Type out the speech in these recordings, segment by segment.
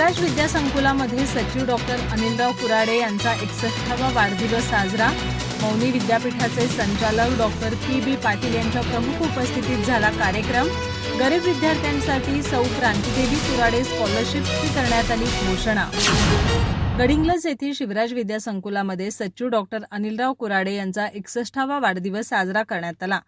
शिवराज विद्यासंकुलामध्ये सचिव डॉक्टर अनिलराव कुराडे यांचा 61वा वाढदिवस साजरा. मौनी विद्यापीठाचे संचालक डॉक्टर पी.बी. पाटील यांच्या प्रमुख उपस्थितीत झाला कार्यक्रम. गरीब विद्यार्थ्यांसाठी सौ क्रांतीदेवी कुराडे स्कॉलरशिपची करण्यात आली घोषणा. गडिंग्लज येथील शिवराज विद्यासंकुलामध्ये सचिव डॉक्टर अनिलराव कुराडे यांचा 61वा वाढदिवस साजरा करण्यात आला.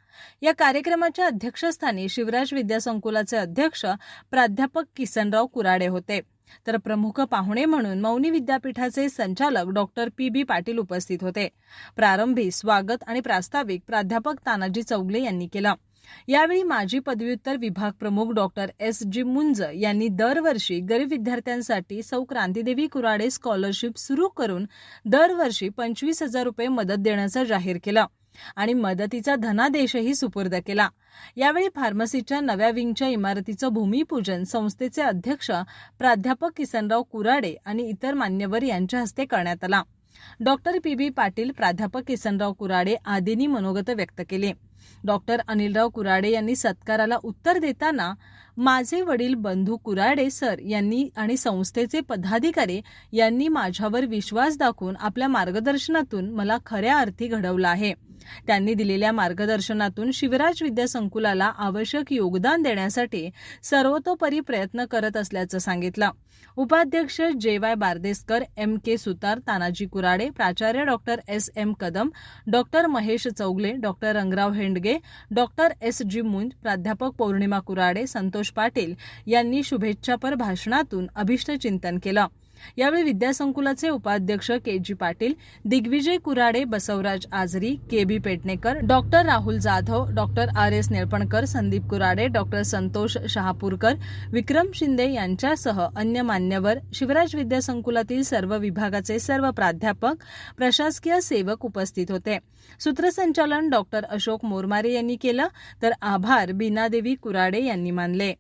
या कार्यक्रमाच्या अध्यक्षस्थानी शिवराज विद्यासंकुलाचे अध्यक्ष प्राध्यापक किसनराव कुराडे होते, तर प्रमुख पाहुणे म्हणून मौनी विद्यापीठाचे संचालक डॉक्टर पी.बी. पाटील उपस्थित होते. प्रारंभी स्वागत आणि प्रास्ताविक प्राध्यापक तानाजी चौगले यांनी केलं. यावेळी माजी पदव्युत्तर विभाग प्रमुख डॉक्टर एस.जी. मुंज यांनी दरवर्षी गरीब विद्यार्थ्यांसाठी सौ क्रांतीदेवी कुराडे स्कॉलरशिप सुरू करून दरवर्षी 25,000 रुपये मदत देण्याचं जाहीर केलं आणि मदतीचा धनादेशही सुपूर्द केला. यावेळी फार्मसीच्या नव्या विंगच्या इमारतीचं भूमिपूजन संस्थेचे अध्यक्ष प्राध्यापक किसनराव कुराडे आणि इतर मान्यवर यांच्या हस्ते करण्यात आला. Doctor PB. पाटील, प्राध्यापक किसनराव कुराडे आदींनी मनोगत व्यक्त केले. डॉक्टर अनिलराव कुराडे यांनी सत्काराला उत्तर देताना माझे वडील बंधू कुराडे सर यांनी आणि संस्थेचे पदाधिकारी यांनी माझ्यावर विश्वास दाखवून आपल्या मार्गदर्शनातून मला खऱ्या अर्थी घडवलं आहे. त्यांनी दिलेल्या मार्गदर्शनातून शिवराज विद्यासंकुलाला आवश्यक योगदान देण्यासाठी सर्वतोपरी प्रयत्न करत असल्याचं सांगितलं. उपाध्यक्ष जे.वाय. बारदेसकर, एम.के. सुतार, तानाजी कुराडे, प्राचार्य doctor S M. Kadam, doctor Mahesh Chougale, doctor Rangrao Hendge, doctor S G. Munj, प्राध्यापक पौर्णिमा कुराडे, संतोष पाटील यांनी शुभेच्छापर भाषणातून अभिष्टचिंतन केलं. यावेळी विद्यासंकुलाचे उपाध्यक्ष K G. Patil, Digvijay Kurade, Basavraj Ajari, K B. Petnekar, doctor Rahul Jadhav, doctor R S. Nilpankar, Sandeep Kurade, doctor Santosh Shahapurkar, Vikram Shinde यांच्यासह अन्य मान्यवर, शिवराज विद्यासंकुलातील सर्व विभागाचे सर्व प्राध्यापक, प्रशासकीय सेवक उपस्थित होते. सूत्रसंचालन डॉक्टर अशोक मोरमारे यांनी केलं, तर आभार बीनादेवी कुराडे यांनी मानले.